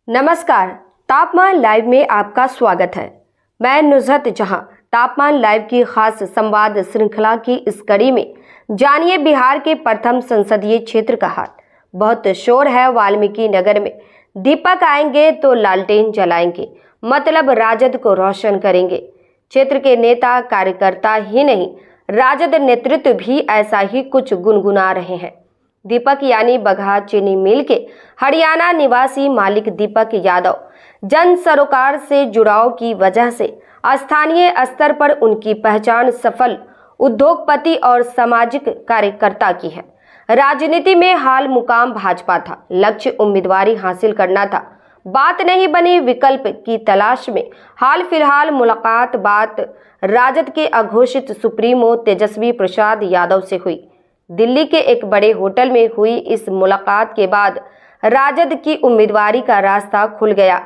नमस्कार, तापमान लाइव में आपका स्वागत है। मैं नुसरत जहां तापमान लाइव की खास संवाद श्रृंखला की इस कड़ी में जानिए बिहार के प्रथम संसदीय क्षेत्र का हाल। बहुत शोर है वाल्मीकि नगर में। दीपक आएंगे तो लालटेन जलाएंगे, मतलब राजद को रोशन करेंगे। क्षेत्र के नेता कार्यकर्ता ही नहीं, राजद नेतृत्व भी ऐसा ही कुछ गुनगुना रहे हैं। दीपक यानी बगहा चीनी मिल के हरियाणा निवासी मालिक दीपक यादव जन सरोकार से जुड़ाव की वजह से स्थानीय स्तर पर उनकी पहचान सफल उद्योगपति और सामाजिक कार्यकर्ता की है। राजनीति में हाल मुकाम भाजपा था, लक्ष्य उम्मीदवारी हासिल करना था। बात नहीं बनी विकल्प की तलाश में हाल फिलहाल मुलाकात बात राजद के अघोषित सुप्रीमो तेजस्वी प्रसाद यादव से हुई। दिल्ली के एक बड़े होटल में हुई इस मुलाकात के बाद राजद की उम्मीदवारी का रास्ता खुल गया।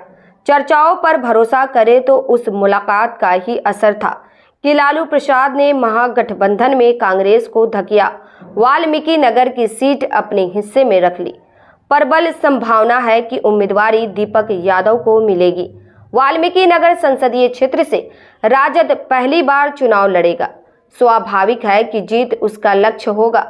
चर्चाओं पर भरोसा करें तो उस मुलाकात का ही असर था कि लालू प्रसाद ने महागठबंधन में कांग्रेस को धकिया वाल्मीकि नगर की सीट अपने हिस्से में रख ली। प्रबल संभावना है कि उम्मीदवारी दीपक यादव को मिलेगी। वाल्मीकि नगर संसदीय क्षेत्र से राजद पहली बार चुनाव लड़ेगा। स्वाभाविक है कि जीत उसका लक्ष्य होगा,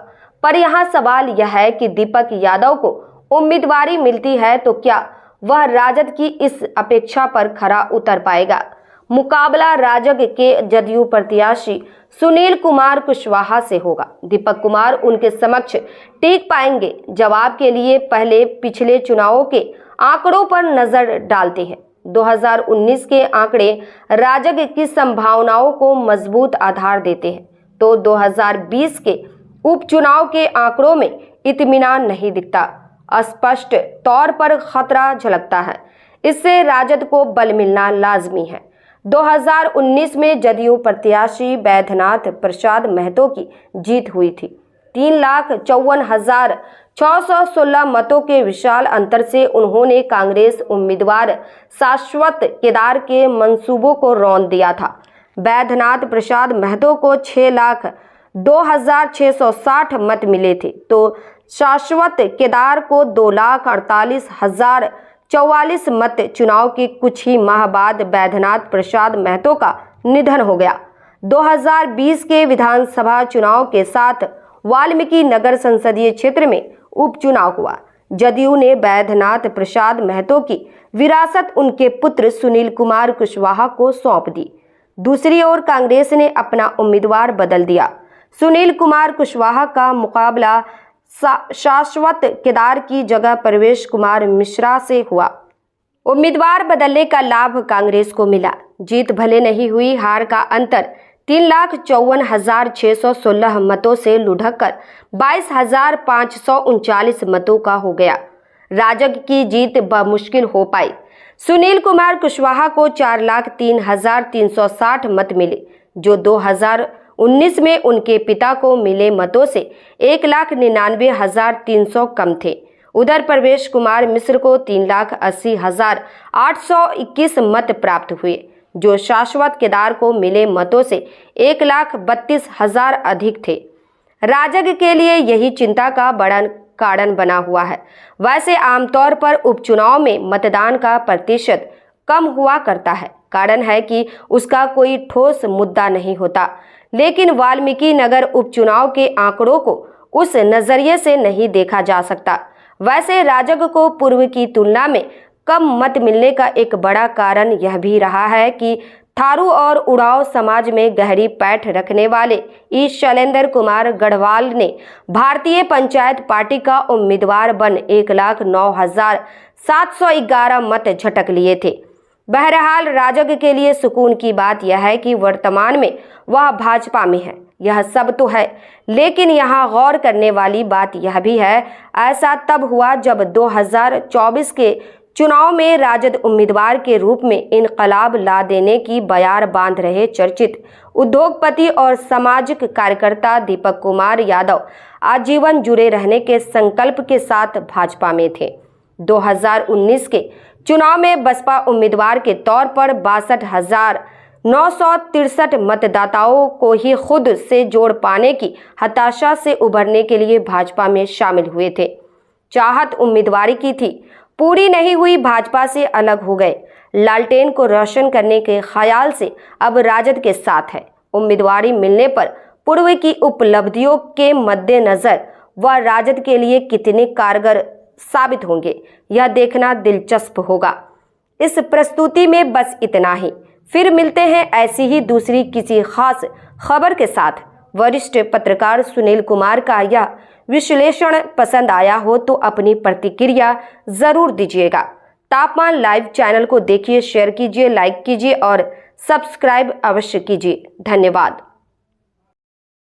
पर यहाँ सवाल यह है कि दीपक यादव को उम्मीदवारी मिलती है तो क्या वह राजद की इस अपेक्षा पर खरा उतर पाएगा। मुकाबला राजग के जदयू प्रत्याशी सुनील कुमार कुशवाहा से होगा। दीपक कुमार उनके समक्ष टिक पाएंगे? जवाब के लिए पहले पिछले चुनावों के आंकड़ों पर नजर डालते हैं। 2019 के आंकड़े राजग की संभावनाओं को मजबूत आधार देते हैं, तो 2020 के उपचुनाव के आंकड़ों में इत्मीनान नहीं दिखता। स्पष्ट तौर पर खतरा झलकता है। इससे राजद को बल मिलना लाजमी है। 2019 में जदयू प्रत्याशी बैद्यनाथ प्रसाद महतो की जीत हुई थी। 3,54,616 मतों के विशाल अंतर से उन्होंने कांग्रेस उम्मीदवार शाश्वत केदार के मंसूबों को रौंद दिया था। बैद्यनाथ प्रसाद महतो को 6,02,660 मत मिले थे, तो शाश्वत केदार को 2,48,044 मत। चुनाव के कुछ ही माह बाद बैद्यनाथ प्रसाद महतो का निधन हो गया। 2020 के विधानसभा चुनाव के साथ वाल्मीकि नगर संसदीय क्षेत्र में उपचुनाव हुआ। जदयू ने बैद्यनाथ प्रसाद महतो की विरासत उनके पुत्र सुनील कुमार कुशवाहा को सौंप दी। दूसरी ओर कांग्रेस ने अपना उम्मीदवार बदल दिया। सुनील कुमार कुशवाहा का मुकाबला शाश्वत केदार की जगह प्रवेश कुमार मिश्रा से हुआ। उम्मीदवार बदलने का लाभ कांग्रेस को मिला। जीत भले नहीं हुई, हार का अंतर 3,54,616 मतों से लुढ़क कर 22,539 मतों का हो गया। राजग की जीत बमुश्किल हो पाई। सुनील कुमार कुशवाहा को 4,03,360 मत मिले, जो 2019 में उनके पिता को मिले मतों से 1,99,300 कम थे। उधर प्रवेश कुमार मिश्र को 3,80,821 मत प्राप्त हुए, जो शाश्वत केदार को मिले मतों से 1,32,000 अधिक थे। राजग के लिए यही चिंता का बड़ा कारण बना हुआ है। वैसे आमतौर पर उपचुनाव में मतदान का प्रतिशत कम हुआ करता है। कारण है कि उसका कोई ठोस मुद्दा नहीं होता, लेकिन वाल्मीकि नगर उपचुनाव के आंकड़ों को उस नजरिए से नहीं देखा जा सकता। वैसे राजग को पूर्व की तुलना में कम मत मिलने का एक बड़ा कारण यह भी रहा है कि थारू और उड़ाव समाज में गहरी पैठ रखने वाले ई शैलेंद्र कुमार गढ़वाल ने भारतीय पंचायत पार्टी का उम्मीदवार बन 1,09,711 मत झटक लिए थे। बहरहाल राजग के लिए सुकून की बात यह है कि वर्तमान में वह भाजपा में है। यह सब तो है, लेकिन यहाँ गौर करने वाली बात यह भी है, ऐसा तब हुआ जब 2024 के चुनाव में राजद उम्मीदवार के रूप में इनकलाब ला देने की बयार बांध रहे चर्चित उद्योगपति और सामाजिक कार्यकर्ता दीपक कुमार यादव आजीवन जुड़े रहने के संकल्प के साथ भाजपा में थे। 2019 के चुनाव में बसपा उम्मीदवार के तौर पर 62,963 मतदाताओं को ही खुद से जोड़ पाने की हताशा से उभरने के लिए भाजपा में शामिल हुए थे। चाहत उम्मीदवारी की थी। पूरी नहीं हुई भाजपा से अलग हो गए। लालटेन को रोशन करने के ख्याल से अब राजद के साथ है। उम्मीदवारी मिलने पर पूर्व की उपलब्धियों के मद्देनजर वह राजद के लिए कितने कारगर साबित होंगे, यह देखना दिलचस्प होगा। इस प्रस्तुति में बस इतना ही। फिर मिलते हैं ऐसी ही दूसरी किसी खास खबर के साथ। वरिष्ठ पत्रकार सुनील कुमार का यह विश्लेषण पसंद आया हो तो अपनी प्रतिक्रिया जरूर दीजिएगा। तापमान लाइव चैनल को देखिए, शेयर कीजिए, लाइक कीजिए और सब्सक्राइब अवश्य कीजिए। धन्यवाद।